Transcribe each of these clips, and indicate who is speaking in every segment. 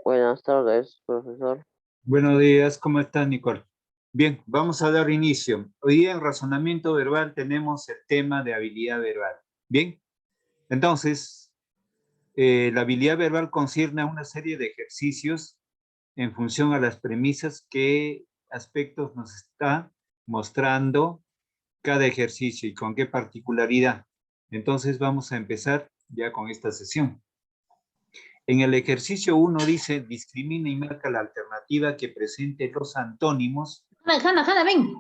Speaker 1: Buenas tardes, profesor.
Speaker 2: Buenos días, ¿cómo estás, Nicole? Bien, vamos a dar inicio. Hoy día en razonamiento verbal tenemos el tema de habilidad verbal. Bien, entonces, la habilidad verbal concierne a una serie de ejercicios en función a las premisas qué aspectos nos está mostrando cada ejercicio y con qué particularidad. Entonces vamos a empezar ya con esta sesión. En el ejercicio 1 dice, discrimina y marca la alternativa que presente los antónimos.
Speaker 3: Hanna, ven.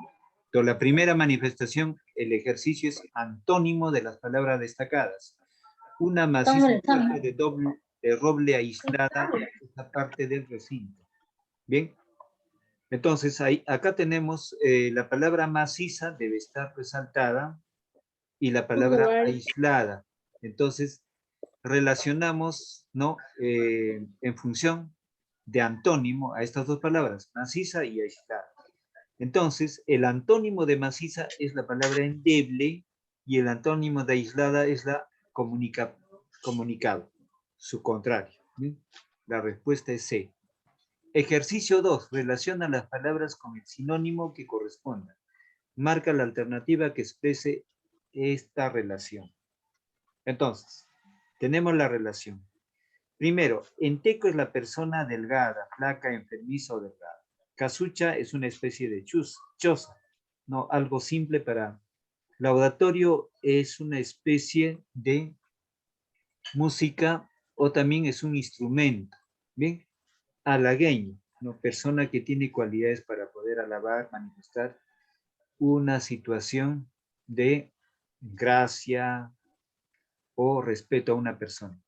Speaker 2: Pero la primera manifestación, el ejercicio es antónimo de las palabras destacadas. Una maciza puerta de roble aislada en esta parte del recinto. Bien, entonces acá tenemos la palabra maciza debe estar resaltada y la palabra aislada. Entonces, relacionamos, ¿no? En función de antónimo a estas dos palabras, maciza y aislada. Entonces, el antónimo de maciza es la palabra endeble y el antónimo de aislada es la comunicado, su contrario. ¿Sí? La respuesta es C. Ejercicio 2. Relaciona las palabras con el sinónimo que corresponda. Marca la alternativa que exprese esta relación. Entonces, tenemos la relación. Primero, enteco es la persona delgada, flaca, enfermiza o delgada. Casucha es una especie de choza, ¿no? Algo simple para... Laudatorio es una especie de música o también es un instrumento, ¿bien? Halagueño, ¿no? Persona que tiene cualidades para poder alabar, manifestar una situación de gracia o respeto a una persona.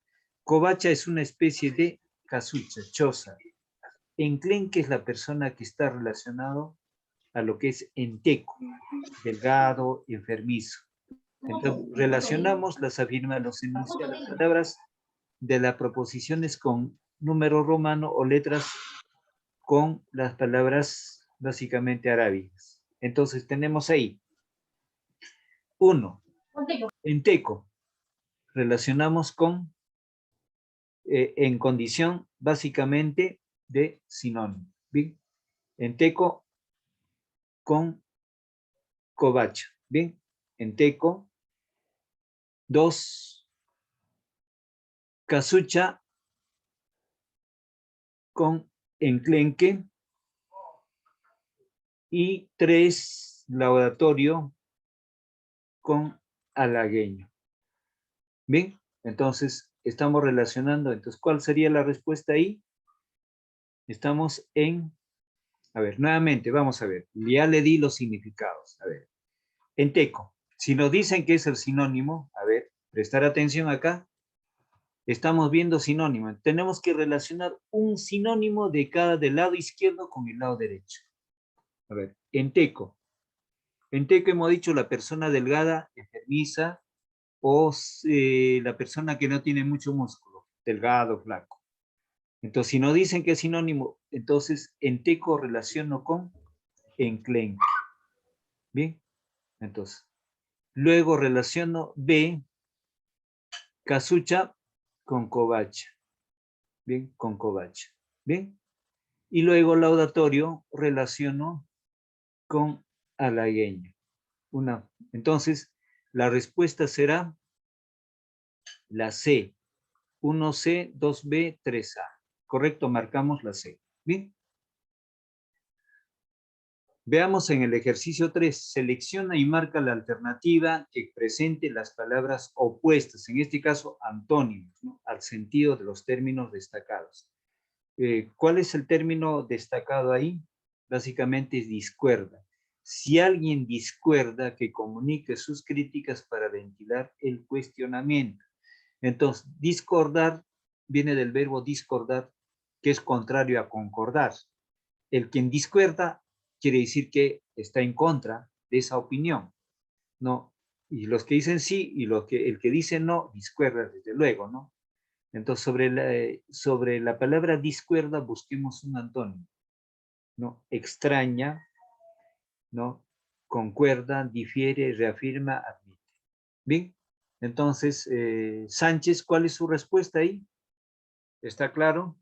Speaker 2: Covacha es una especie de casucha, choza. Enclenque es la persona que está relacionado a lo que es enteco, delgado, enfermizo. Entonces, relacionamos las afirmaciones, las palabras de las proposiciones con número romano o letras con las palabras básicamente arábicas. Entonces, tenemos ahí 1. Enteco. Relacionamos con en condición básicamente de sinónimo. ¿Bien? Enteco con covacha. ¿Bien? Enteco. 2. Casucha con enclenque. Y 3. Laudatorio con halagueño. ¿Bien? Entonces, estamos relacionando. Entonces, ¿cuál sería la respuesta ahí? Estamos en... A ver, nuevamente, vamos a ver. Ya le di los significados. A ver. Enteco. Si nos dicen que es el sinónimo, a ver, prestar atención acá. Estamos viendo sinónimo. Tenemos que relacionar un sinónimo de cada del lado izquierdo con el lado derecho. A ver, enteco. Enteco hemos dicho la persona delgada, enfermiza, o la persona que no tiene mucho músculo, delgado, flaco. Entonces, si nos dicen que es sinónimo, entonces enteco relaciono con enclenque. Bien, entonces, luego relaciono B, casucha con covacha. Bien, con covacha. Bien, y luego laudatorio relaciono con halagueño. Entonces, la respuesta será la C. 1C, 2B, 3A. Correcto, marcamos la C. Bien. Veamos en el ejercicio 3. Selecciona y marca la alternativa que presente las palabras opuestas, en este caso antónimos, ¿no? Al sentido de los términos destacados. ¿Cuál es el término destacado ahí? Básicamente es discuerda. Si alguien discuerda, que comunique sus críticas para ventilar el cuestionamiento. Entonces, discordar viene del verbo discordar, que es contrario a concordar. El quien discuerda quiere decir que está en contra de esa opinión, ¿no? Y los que dicen sí y el que dice no, discuerda desde luego, ¿no? Entonces, sobre la palabra discuerda, busquemos un antónimo, ¿no? Extraña, ¿no? Concuerda, difiere, reafirma, admite. Bien, entonces, Sánchez, ¿cuál es su respuesta ahí? ¿Está claro?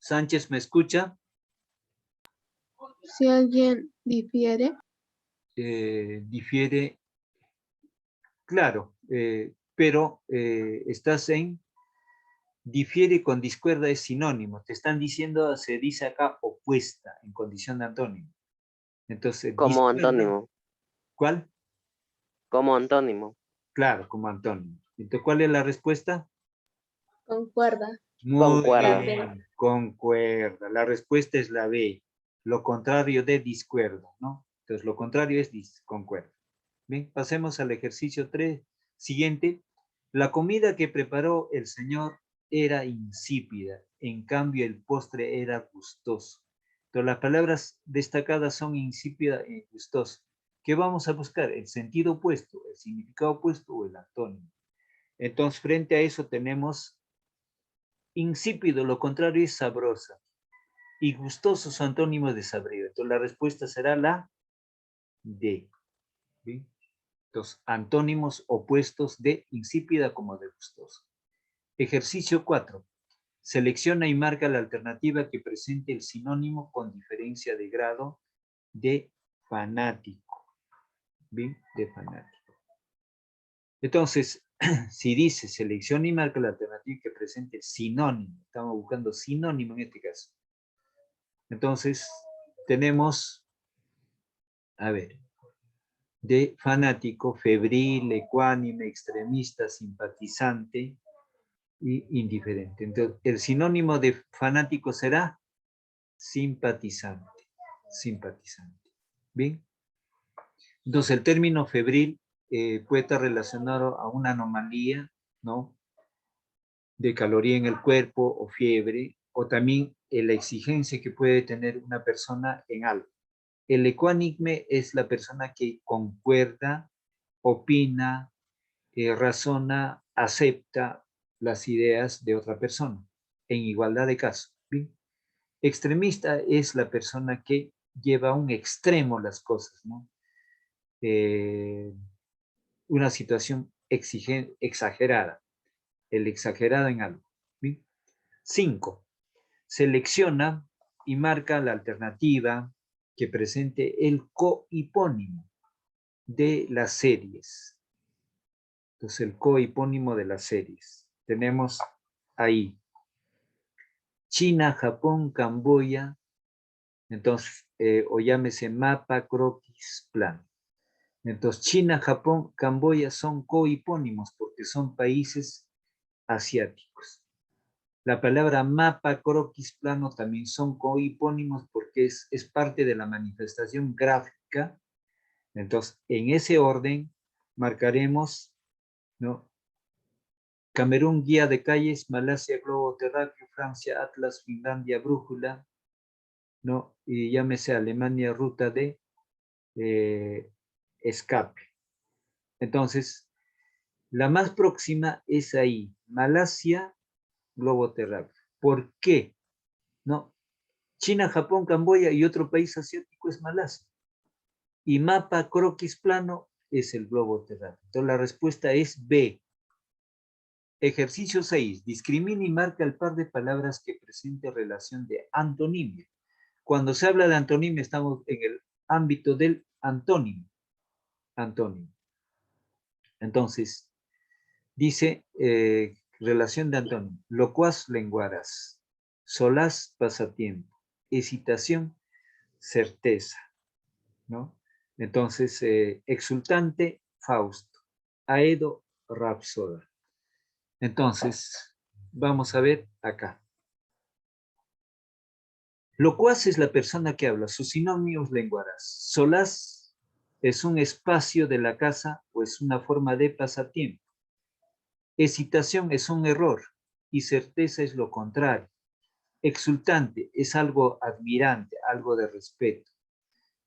Speaker 2: Sánchez, ¿me escucha?
Speaker 3: Si alguien difiere,
Speaker 2: Difiere, claro, pero estás en difiere con discuerda es sinónimo. Te están diciendo, se dice acá opuesta en condición de antónimo. Entonces,
Speaker 1: Como
Speaker 2: discuerda,
Speaker 1: antónimo.
Speaker 2: ¿cuál?
Speaker 1: Como antónimo.
Speaker 2: Claro, como antónimo. Entonces, ¿cuál es la respuesta?
Speaker 3: concuerda.
Speaker 2: Muy
Speaker 1: Concuerda.
Speaker 2: bien, concuerda. La respuesta es la B. Lo contrario de discuerda, ¿no? Entonces, lo contrario es concuerda. Bien, pasemos al ejercicio 3. Siguiente. La comida que preparó el Señor era insípida, en cambio el postre era gustoso. Entonces, las palabras destacadas son insípida y gustoso. ¿Qué vamos a buscar? El sentido opuesto, el significado opuesto o el antónimo. Entonces, frente a eso tenemos insípido, lo contrario es sabrosa. Y gustoso es antónimo de sabrido. Entonces, la respuesta será la D. ¿Bien? Los antónimos opuestos de insípida como de gustoso. Ejercicio 4. Selecciona y marca la alternativa que presente el sinónimo con diferencia de grado de fanático. ¿Bien? De fanático. Entonces, si dice selecciona y marca la alternativa que presente el sinónimo, estamos buscando sinónimo en este caso. Entonces, tenemos, a ver, de fanático, febril, ecuánime, extremista, simpatizante y indiferente. Entonces, el sinónimo de fanático será simpatizante. Simpatizante. ¿Bien? Entonces, el término febril puede estar relacionado a una anomalía, ¿no? De caloría en el cuerpo o fiebre, o también la exigencia que puede tener una persona en algo. El ecuánime es la persona que concuerda, opina, razona, acepta las ideas de otra persona, en igualdad de casos. ¿Bien? Extremista es la persona que lleva a un extremo las cosas, ¿no? Una situación exagerada, el exagerado en algo. ¿Bien? 5. Selecciona y marca la alternativa que presente el cohipónimo de las series. Entonces, el cohipónimo de las series. Tenemos ahí China, Japón, Camboya, entonces, o llámese mapa, croquis, plan. Entonces, China, Japón, Camboya son cohipónimos porque son países asiáticos. La palabra mapa, croquis, plano también son cohipónimos porque es parte de la manifestación gráfica. Entonces, en ese orden, marcaremos, ¿no? Camerún, guía de calles, Malasia, globo terráqueo, Francia, atlas, Finlandia, brújula, ¿no? Y llámese Alemania, ruta de escape. Entonces, la más próxima es ahí, Malasia, globo terráqueo. ¿Por qué? ¿No? China, Japón, Camboya y otro país asiático es Malasia. Y mapa croquis plano es el globo terráqueo. Entonces, la respuesta es B. Ejercicio 6. Discrimina y marca el par de palabras que presente relación de antonimia. Cuando se habla de antonimia, estamos en el ámbito del antónimo. Antónimo. Entonces, dice relación de antónimo. Locuaz, lenguaraz. Solaz, pasatiempo. Excitación, certeza. ¿No? Entonces, exultante, Fausto. Aedo, Rapsoda. Entonces, vamos a ver acá. Locuaz es la persona que habla, sus sinónimos lenguaraz. Solaz es un espacio de la casa o es una forma de pasatiempo. Excitación es un error y certeza es lo contrario. Exultante es algo admirante, algo de respeto,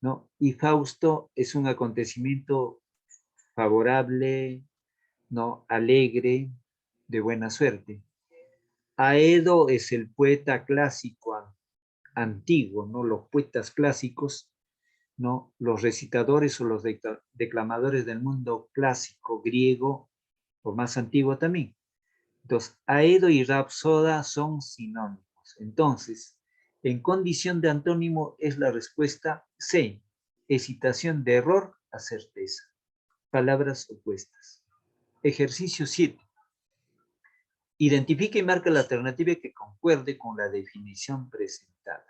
Speaker 2: ¿no? Y Fausto es un acontecimiento favorable, ¿no? Alegre, de buena suerte. Aedo es el poeta clásico antiguo, ¿no? Los poetas clásicos, ¿no? Los recitadores o los declamadores del mundo clásico, griego o más antiguo también. Entonces, Aedo y Rapsoda son sinónimos. Entonces, En condición de antónimo es la respuesta C. Excitación de error a certeza. Palabras opuestas. Ejercicio 7. Identifica y marca la alternativa que concuerde con la definición presentada.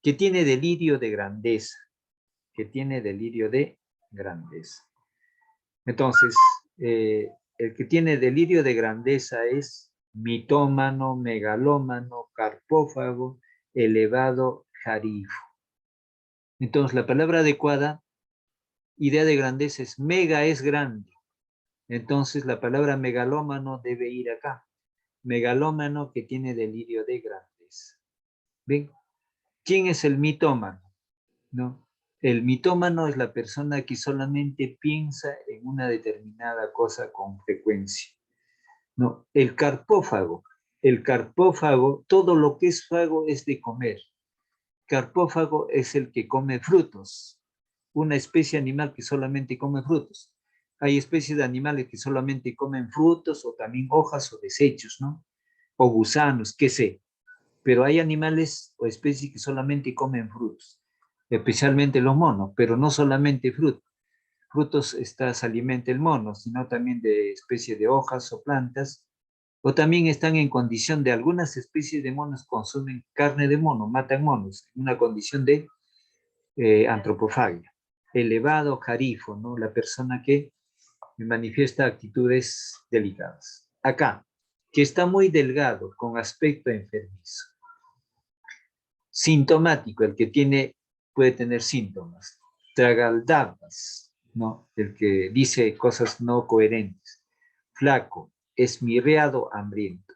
Speaker 2: Que tiene delirio de grandeza. Que tiene delirio de grandeza. Entonces, el que tiene delirio de grandeza es mitómano, megalómano, carpófago, elevado, jarifo. Entonces, la palabra adecuada, idea de grandeza, es mega es grande. Entonces, la palabra megalómano debe ir acá. Megalómano que tiene delirio de grandeza. ¿Ven? ¿Quién es el mitómano? ¿No? El mitómano es la persona que solamente piensa en una determinada cosa con frecuencia. ¿No? El carpófago, todo lo que es fago es de comer. Carpófago es el que come frutos, una especie animal que solamente come frutos. Hay especies de animales que solamente comen frutos o también hojas o desechos, ¿no? O gusanos, qué sé. Pero hay animales o especies que solamente comen frutos, especialmente los monos, pero no solamente frutos. Frutos se alimenta el mono, sino también de especies de hojas o plantas, o también están en condición de algunas especies de monos consumen carne de mono, matan monos, en una condición de antropofagia. Elevado jarifo, ¿no? La persona que manifiesta actitudes delicadas. Acá, que está muy delgado, con aspecto enfermizo. Sintomático, el que puede tener síntomas. Tragaldabas, ¿no? El que dice cosas no coherentes. Flaco, esmirreado, hambriento.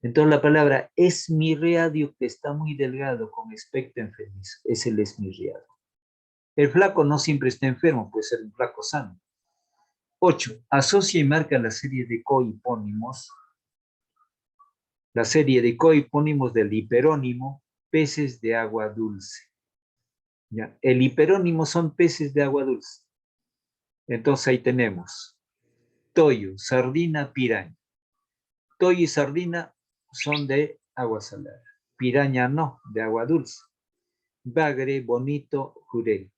Speaker 2: Entonces la palabra esmirreado, que está muy delgado, con aspecto enfermizo, es el esmirreado. El flaco no siempre está enfermo, puede ser un flaco sano. 8. Asocia y marca la serie de cohipónimos. La serie de cohipónimos del hiperónimo, peces de agua dulce. ¿Ya? El hiperónimo son peces de agua dulce. Entonces ahí tenemos toyo, sardina, piraña. Toyo y sardina son de agua salada. Piraña no, de agua dulce. Bagre, bonito, jurel.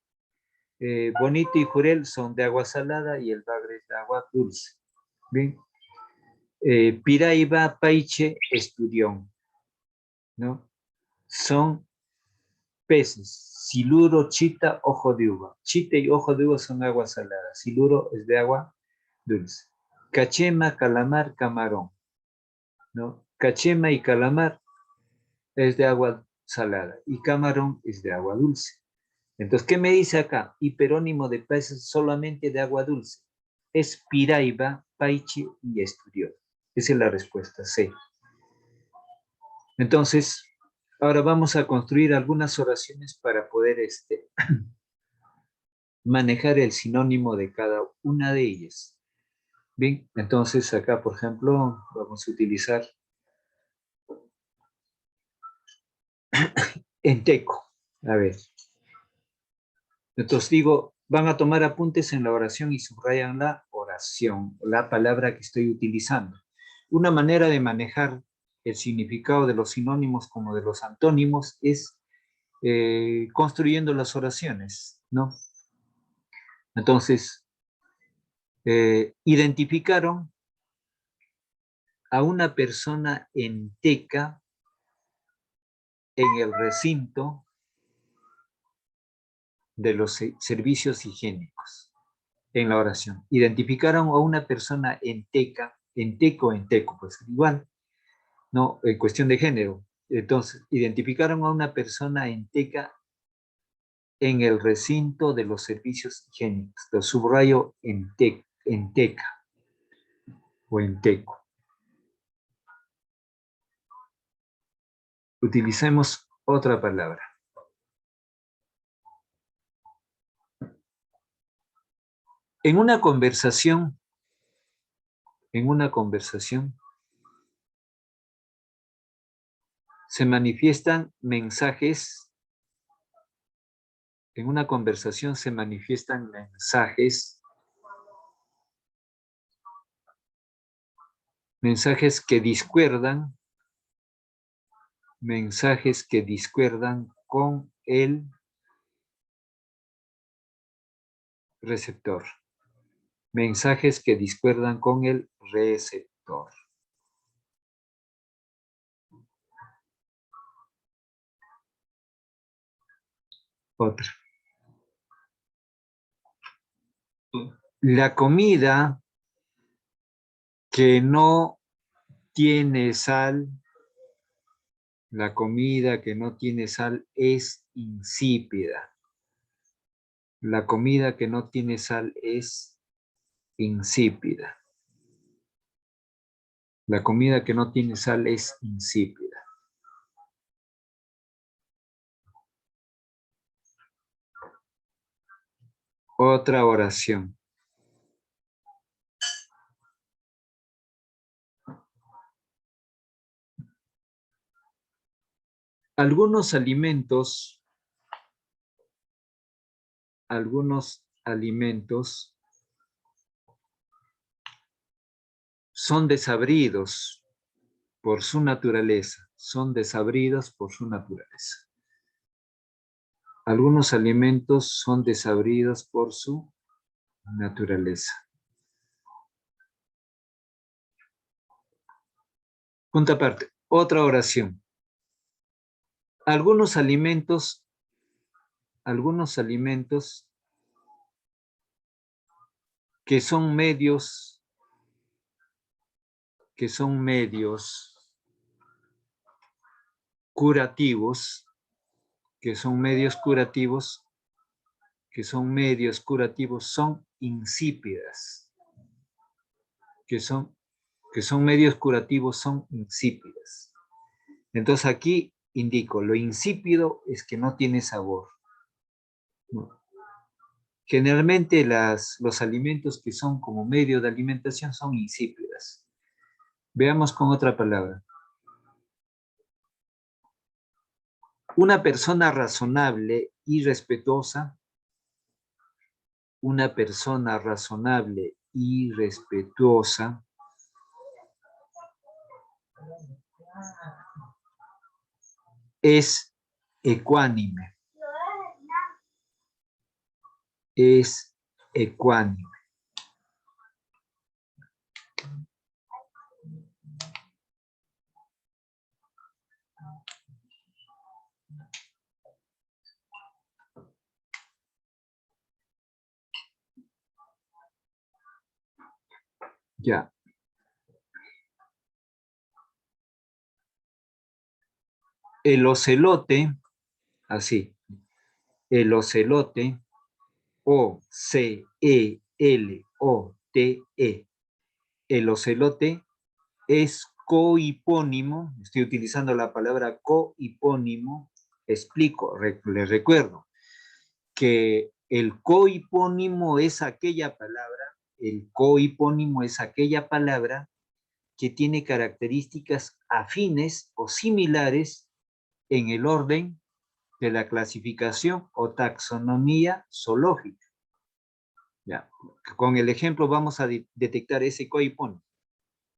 Speaker 2: Bonito y jurel son de agua salada y el bagre es de agua dulce. Bien. Piraiba, paiche, esturión, ¿no? Son peces. Siluro, chita, ojo de uva. Chita y ojo de uva son agua salada. Siluro es de agua dulce. Cachema, calamar, camarón, ¿no? Cachema y calamar es de agua salada y camarón es de agua dulce. Entonces, ¿qué me dice acá? Hiperónimo de peces solamente de agua dulce. Es Piraiba, Paiche y Esturión. Esa es la respuesta C. Entonces, ahora vamos a construir algunas oraciones para poder manejar el sinónimo de cada una de ellas. Bien, entonces acá, por ejemplo, vamos a utilizar enteco. A ver. Entonces digo, van a tomar apuntes en la oración y subrayan la oración, la palabra que estoy utilizando. Una manera de manejar el significado de los sinónimos como de los antónimos es construyendo las oraciones, ¿no? Entonces, identificaron a una persona enteca en el recinto de los servicios higiénicos en la oración. Identificaron a una persona enteca, enteco, pues igual, ¿no? En cuestión de género. Entonces, identificaron a una persona enteca en el recinto de los servicios higiénicos. Lo subrayo enteca o enteco. Utilicemos otra palabra. En una conversación, se manifiestan mensajes, mensajes que discuerdan mensajes que discuerdan con el receptor. Mensajes que discuerdan con el receptor. Otra. La comida que no tiene sal, la comida que no tiene sal es insípida. La comida que no tiene sal es insípida. La comida que no tiene sal es insípida. Otra oración. Algunos alimentos son desabridos por su naturaleza. Son desabridos por su naturaleza. Algunos alimentos son desabridos por su naturaleza. Punto aparte. Otra oración. Algunos alimentos que son medios curativos, son insípidas. Que son medios curativos son insípidas. Entonces aquí indico, lo insípido es que no tiene sabor. Generalmente los alimentos que son como medio de alimentación son insípidas. Veamos con otra palabra. Una persona razonable y respetuosa, es ecuánime. Es ecuánime. Ya. El ocelote, así, el ocelote, O-C-E-L-O-T-E, el ocelote es cohipónimo, estoy utilizando la palabra cohipónimo, explico, les recuerdo que el cohipónimo es aquella palabra que tiene características afines o similares en el orden de la clasificación o taxonomía zoológica. Ya. Con el ejemplo vamos a detectar ese cohipónimo.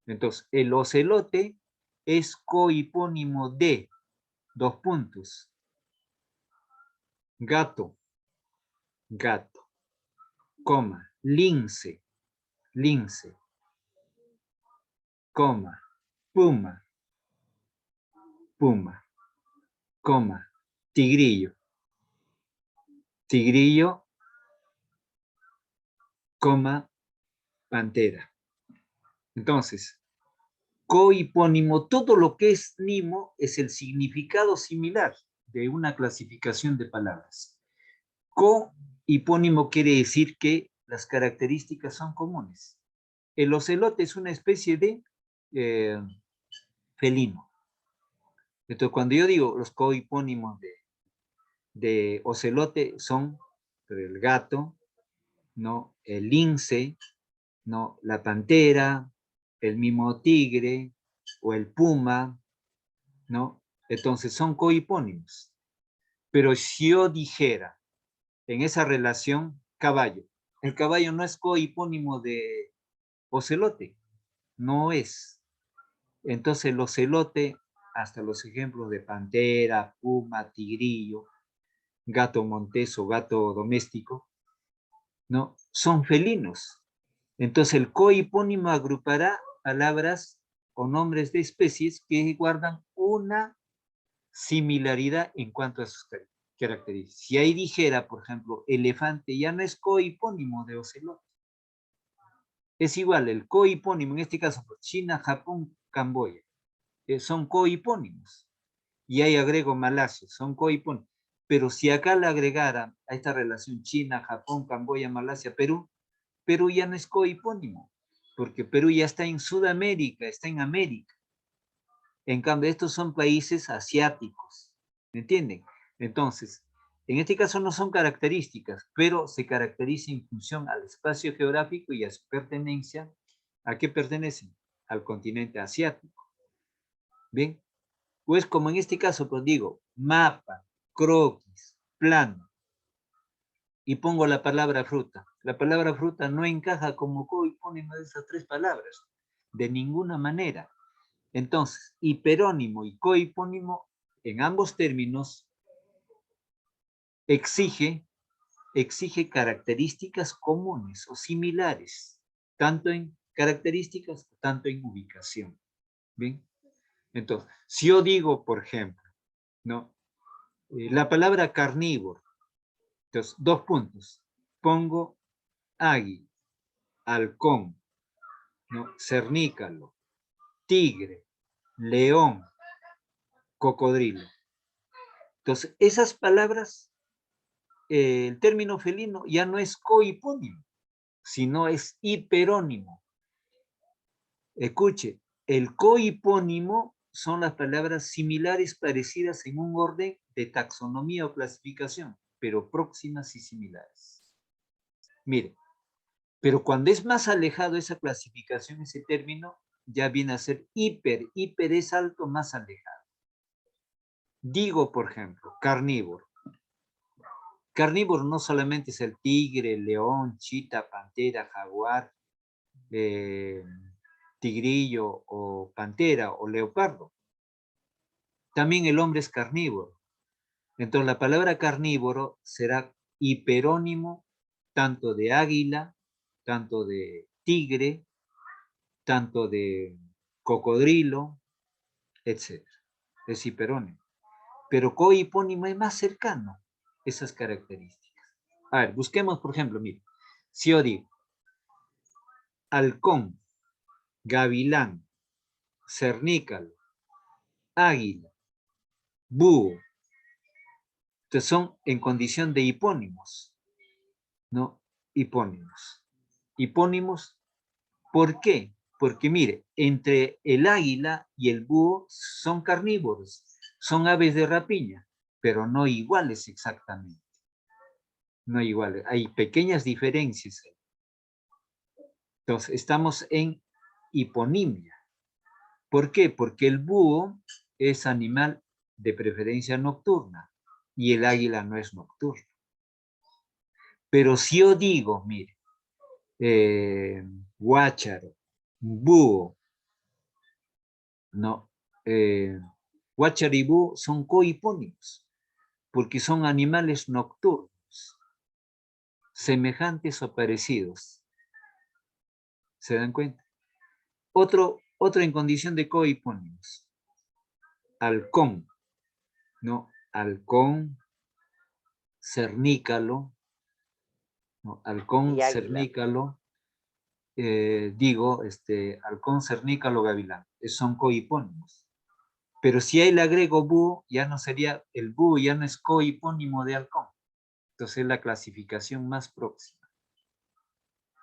Speaker 2: Entonces, el ocelote es cohipónimo de, gato, coma, lince, coma, puma, coma, tigrillo, coma, pantera. Entonces, cohipónimo, todo lo que es nimo es el significado similar de una clasificación de palabras. Cohipónimo quiere decir que las características son comunes. El ocelote es una especie de felino. Entonces, cuando yo digo los cohipónimos de ocelote son el gato, ¿no? El lince, ¿no? La pantera, el mismo tigre o el puma, ¿no? Entonces son cohipónimos. Pero si yo dijera en esa relación caballo, el caballo no es cohipónimo de ocelote, no es. Entonces el ocelote hasta los ejemplos de pantera, puma, tigrillo, gato montés o gato doméstico, ¿no? Son felinos. Entonces el cohipónimo agrupará palabras o nombres de especies que guardan una similaridad en cuanto a sus características. Si ahí dijera, por ejemplo, elefante, ya no es cohipónimo de ocelote. Es igual, el cohipónimo, en este caso, China, Japón, Camboya, son cohipónimos. Y ahí agrego Malasia, son cohipónimos. Pero si acá le agregara a esta relación China, Japón, Camboya, Malasia, Perú, Perú ya no es cohipónimo, porque Perú ya está en Sudamérica, está en América. En cambio, estos son países asiáticos, ¿me entienden? Entonces, en este caso no son características, pero se caracteriza en función al espacio geográfico y a su pertenencia. ¿A qué pertenecen? Al continente asiático. ¿Bien? Pues como en este caso, pues digo, mapa, croquis, plano, y pongo la palabra fruta. La palabra fruta no encaja como cohipónimo de esas tres palabras, de ninguna manera. Entonces, hiperónimo y cohipónimo, en ambos términos, exige características comunes o similares, tanto en características, tanto en ubicación. ¿Bien? Entonces, si yo digo, por ejemplo, ¿no? La palabra carnívoro, entonces, 2 puntos, pongo águila, halcón, ¿no? Cernícalo, tigre, león, cocodrilo. Entonces, esas palabras, el término felino ya no es cohipónimo, sino es hiperónimo. Escuche, el cohipónimo son las palabras similares, parecidas en un orden de taxonomía o clasificación, pero próximas y similares. Mire, pero cuando es más alejado esa clasificación, ese término, ya viene a ser hiper. Hiper es alto, más alejado. Digo, por ejemplo, carnívoro. Carnívoro no solamente es el tigre, el león, chita, pantera, jaguar, tigrillo o pantera o leopardo. También el hombre es carnívoro. Entonces la palabra carnívoro será hiperónimo tanto de águila, tanto de tigre, tanto de cocodrilo, etc. Es hiperónimo. Pero cohipónimo es más cercano a esas características. A ver, busquemos, por ejemplo, mire, si yo digo halcón, gavilán, cernícalo, águila, búho, entonces son en condición de hipónimos, ¿no? Hipónimos. Hipónimos, ¿por qué? Porque mire, entre el águila y el búho son carnívoros, son aves de rapiña, pero no iguales exactamente. No iguales, hay pequeñas diferencias. Entonces, estamos en hiponimia. ¿Por qué? Porque el búho es animal de preferencia nocturna y el águila no es nocturna. Pero si yo digo, mire, guácharo, búho, no, guácharo y búho son cohipónimos, porque son animales nocturnos, semejantes o parecidos. ¿Se dan cuenta? Otro en condición de cohipónimos. Halcón, ¿no? Halcón, cernícalo, ¿no? Halcón,
Speaker 1: Y águila.
Speaker 2: cernícalo, halcón, cernícalo, gavilán. Son cohipónimos. Pero si ahí le agrego búho, ya no sería, el búho ya no es cohipónimo de halcón. Entonces es la clasificación más próxima.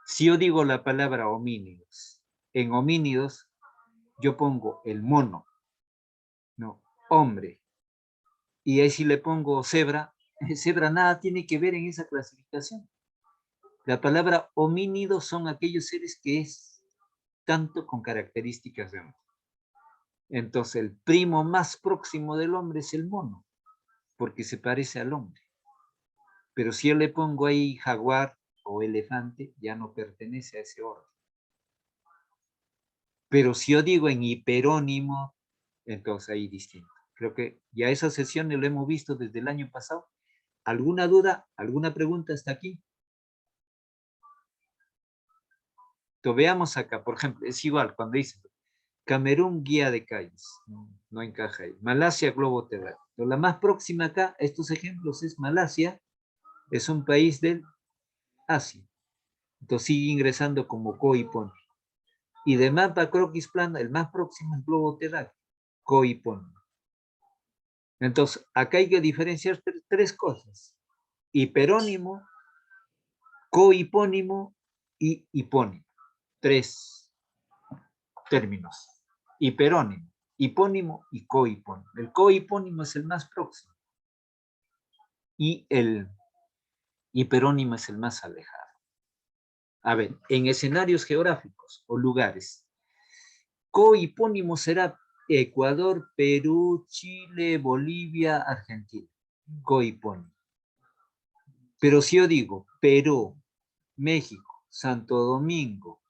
Speaker 2: Si yo digo la palabra homínidos, en homínidos yo pongo el mono, no, hombre, y ahí si le pongo cebra, cebra nada tiene que ver en esa clasificación. La palabra homínidos son aquellos seres que es tanto con características de hombre. Entonces el primo más próximo del hombre es el mono, porque se parece al hombre. Pero si yo le pongo ahí jaguar o elefante, ya no pertenece a ese orden. Pero si yo digo en hiperónimo, Entonces ahí distinto. Creo que ya esas sesiones lo hemos visto desde el año pasado. ¿Alguna duda? ¿Alguna pregunta hasta aquí? Entonces veamos acá, por ejemplo, es igual cuando dice Camerún, guía de calles. No encaja ahí. Malasia, globo terráqueo. La más próxima acá a estos ejemplos es Malasia. Es un país del Asia. Entonces sigue ingresando como Coipón. Y de mapa croquis plano, el más próximo es globo terráqueo. Coipón. Entonces, acá hay que diferenciar tres cosas. Hiperónimo, cohipónimo y hipónimo. Tres términos. Hiperónimo, hipónimo y cohipónimo. El cohipónimo es el más próximo y el hiperónimo es el más alejado. A ver, en escenarios geográficos o lugares, cohipónimo será Ecuador, Perú, Chile, Bolivia, Argentina. Cohipónimo. Pero si yo digo Perú, México, Santo Domingo,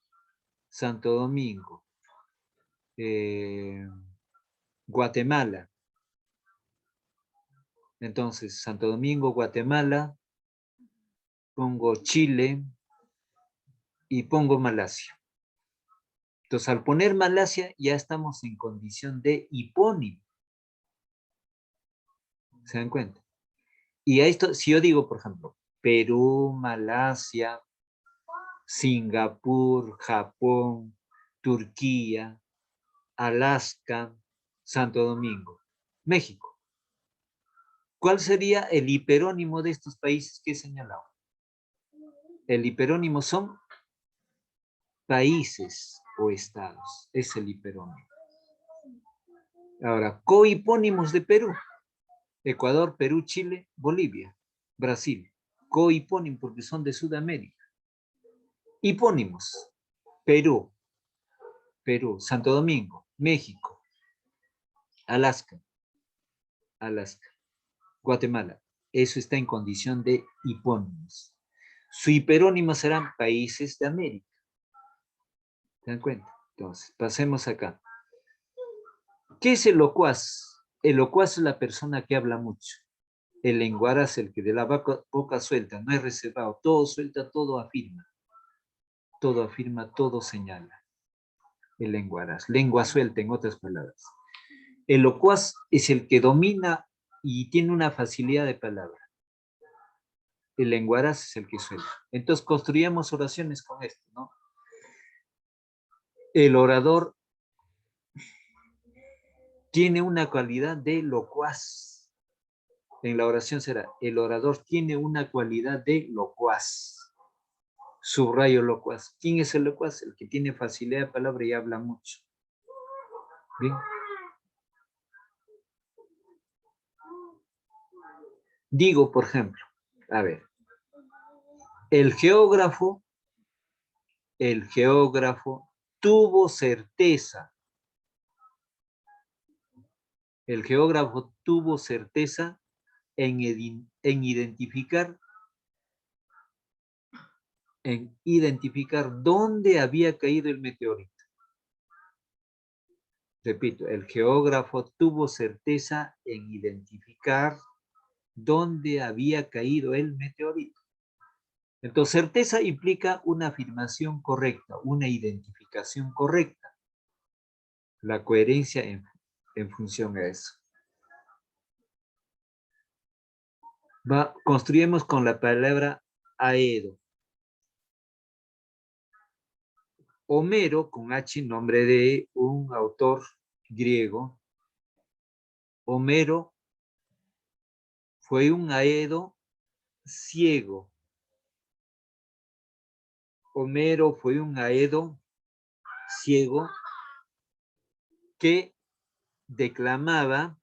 Speaker 2: Guatemala. Entonces, Santo Domingo, Guatemala, pongo Chile y pongo Malasia. Entonces, al poner Malasia, ya estamos en condición de hipónimo. ¿Se dan cuenta? Y a esto, si yo digo, por ejemplo, Perú, Malasia, Singapur, Japón, Turquía, Alaska, Santo Domingo, México. ¿Cuál sería el hiperónimo de estos países que he señalado? El hiperónimo son países o estados. Es el hiperónimo. Ahora, cohipónimos de Perú. Ecuador, Perú, Chile, Bolivia, Brasil. Cohipónimos porque son de Sudamérica. Hipónimos. Perú, Santo Domingo, México, Alaska, Guatemala. Eso está en condición de hipónimos. Su hiperónimo serán países de América. ¿Se dan cuenta? Entonces, pasemos acá. ¿Qué es el locuaz? El locuaz es la persona que habla mucho. El lenguaraz, el que de la boca suelta, no es reservado. Todo suelta, todo afirma. Todo afirma, todo señala. El lenguaraz. Lengua suelta, en otras palabras. El locuaz es el que domina y tiene una facilidad de palabra. El lenguaraz es el que suelta. Entonces construíamos oraciones con esto, ¿no? El orador tiene una cualidad de locuaz. En la oración será, el orador tiene una cualidad de locuaz. Subrayo locuaz. ¿Quién es el locuaz? El que tiene facilidad de palabra y habla mucho. ¿Bien? Digo, por ejemplo, a ver, el geógrafo tuvo certeza. El geógrafo tuvo certeza en identificar dónde había caído el meteorito. Repito, el geógrafo tuvo certeza en identificar dónde había caído el meteorito. Entonces, certeza implica una afirmación correcta, una identificación correcta. La coherencia en función a eso. Construimos con la palabra aedo. Homero, con H, nombre de un autor griego. Homero fue un aedo ciego. Homero fue un aedo ciego que declamaba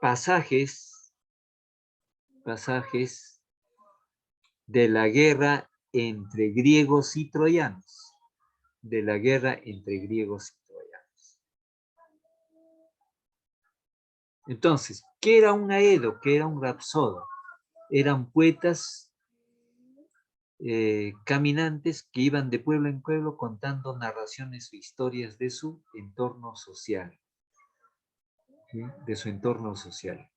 Speaker 2: pasajes de la guerra entre griegos y troyanos. De la guerra entre griegos y troyanos. Entonces, ¿qué era un aedo? ¿Qué era un rapsodo? Eran poetas caminantes que iban de pueblo en pueblo contando narraciones o historias de su entorno social. ¿Sí? De su entorno social.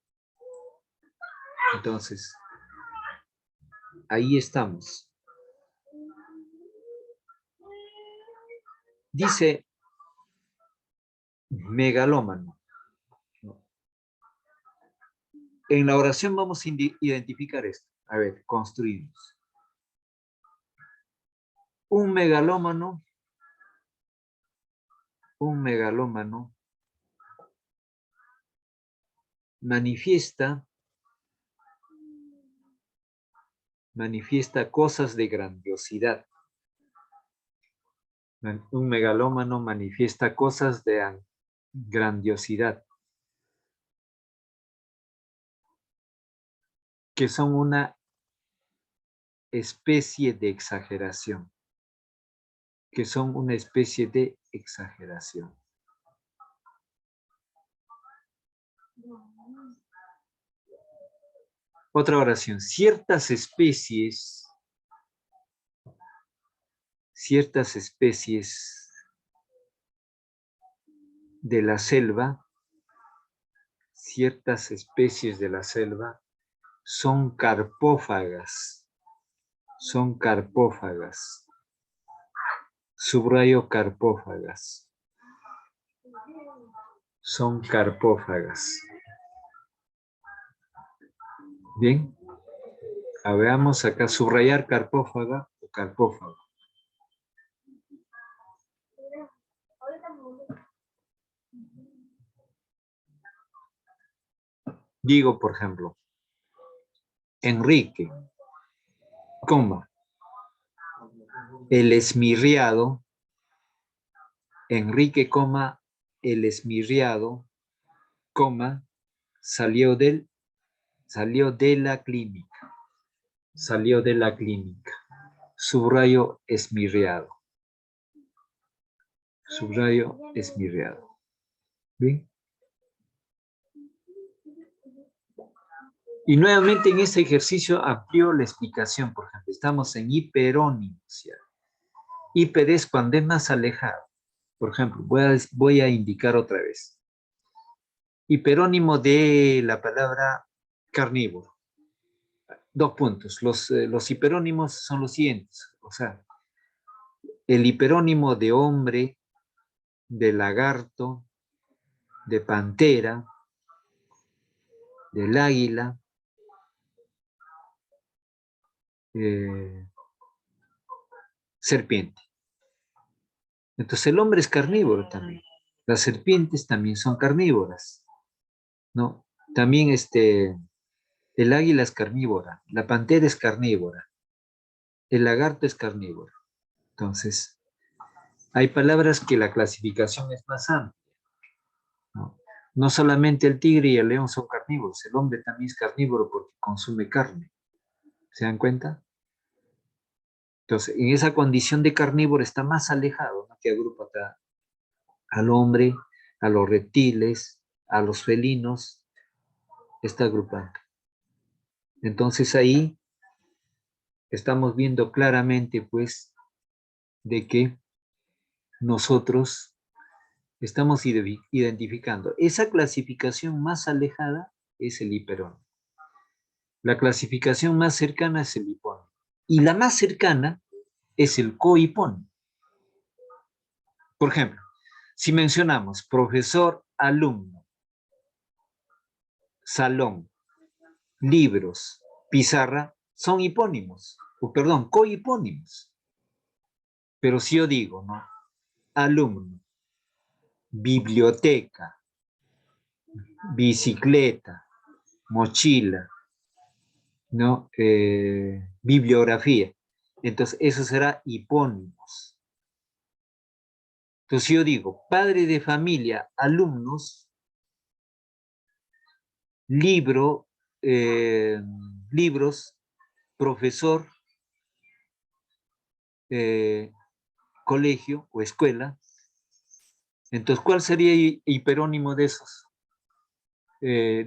Speaker 2: Entonces, ahí estamos. Dice megalómano. En la oración vamos a identificar esto. A ver, construimos. Un megalómano manifiesta cosas de grandiosidad. Un megalómano manifiesta cosas de grandiosidad, que son una especie de exageración. Otra oración. Ciertas especies de la selva, son carpófagas. Subrayo carpófagas. Son carpófagas. Bien. Veamos acá, subrayar carpófaga o carpófago. Digo, por ejemplo, Enrique, coma, el esmirriado, Enrique, coma, el esmirriado, coma, salió de la clínica. Subrayo esmirriado. ¿Bien? Y nuevamente en este ejercicio amplío la explicación. Por ejemplo, estamos en hiperónimos. Hiper es cuando es más alejado. Por ejemplo, voy a indicar otra vez. Hiperónimo de la palabra carnívoro. 2 puntos. Los hiperónimos son los siguientes. O sea, el hiperónimo de hombre, de lagarto, de pantera, del águila, serpiente. Entonces el hombre es carnívoro también. Las serpientes también son carnívoras, ¿no? También el águila es carnívora, la pantera es carnívora, el lagarto es carnívoro. Entonces, hay palabras que la clasificación es más amplia, ¿no? No solamente el tigre y el león son carnívoros, el hombre también es carnívoro porque consume carne. ¿Se dan cuenta? Entonces, en esa condición de carnívoro está más alejado, ¿no? Que agrupa acá al hombre, a los reptiles, a los felinos, está agrupando. Entonces ahí estamos viendo claramente, pues, de que nosotros estamos identificando. Esa clasificación más alejada es el hiperónimo. La clasificación más cercana es el hipónimo. Y la más cercana es el cohipónimo. Por ejemplo, si mencionamos profesor, alumno, salón, libros, pizarra, son hipónimos, o perdón, cohipónimos. Pero si yo digo, ¿no? Alumno, biblioteca, bicicleta, mochila, ¿no? Bibliografía. Entonces, eso será hipónimos. Entonces, yo digo, padre de familia, alumnos, libros, profesor, colegio o escuela. Entonces, ¿cuál sería el hiperónimo de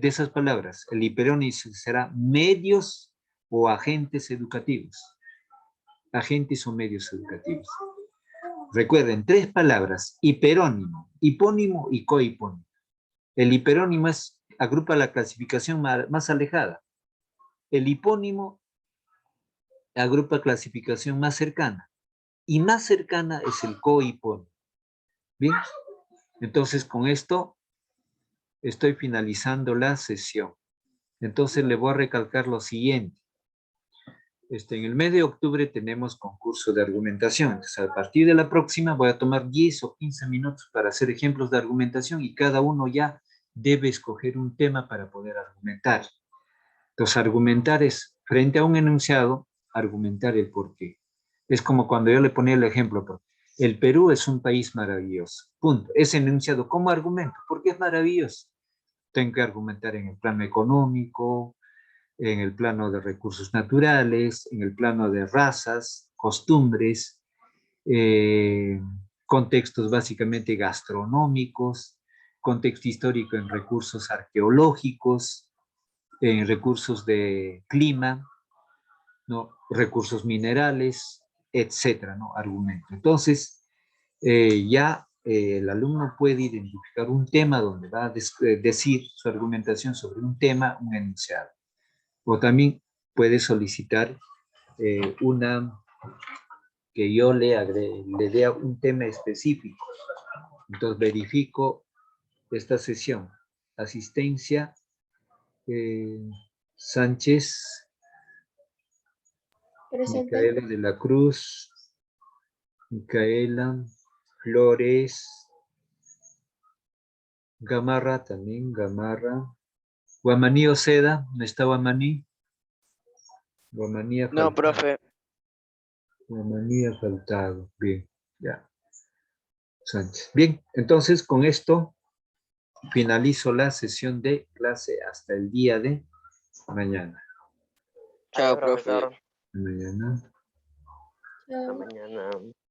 Speaker 2: esas palabras? El hiperónimo será medios o agentes educativos. agentes o medios educativos. Recuerden, 3 palabras: hiperónimo, hipónimo y cohipónimo. El hiperónimo agrupa la clasificación más alejada. El hipónimo agrupa clasificación más cercana. Y más cercana es el cohipónimo. Bien, entonces con esto estoy finalizando la sesión. Entonces le voy a recalcar lo siguiente. En el mes de octubre tenemos concurso de argumentación. Entonces, a partir de la próxima voy a tomar 10 o 15 minutos para hacer ejemplos de argumentación y cada uno ya debe escoger un tema para poder argumentar. Entonces, argumentar es, frente a un enunciado, argumentar el porqué. Es como cuando yo le ponía el ejemplo, el Perú es un país maravilloso. Punto. Ese enunciado, ¿cómo argumento? Porque es maravilloso. Tengo que argumentar en el plano económico, en el plano de recursos naturales, en el plano de razas, costumbres, contextos básicamente gastronómicos, contexto histórico en recursos arqueológicos, en recursos de clima, ¿no? Recursos minerales, etcétera, ¿no? Argumento. Entonces, el alumno puede identificar un tema donde va a decir su argumentación sobre un tema, un enunciado. O también puede solicitar que yo le dé un tema específico. Entonces verifico esta sesión. Asistencia, Sánchez,
Speaker 3: Presente.
Speaker 2: Micaela de la Cruz, Micaela, Flores, Gamarra también, Gamarra. Guamaní Oceda, ¿no está Guamaní? Guamaní ha faltado.
Speaker 1: No, profe.
Speaker 2: Guamaní ha faltado, bien, ya. Sánchez. Bien, entonces con esto finalizo la sesión de clase hasta el día de mañana.
Speaker 1: Chao, profe.
Speaker 2: Mañana.
Speaker 3: Chao.
Speaker 1: Hasta mañana.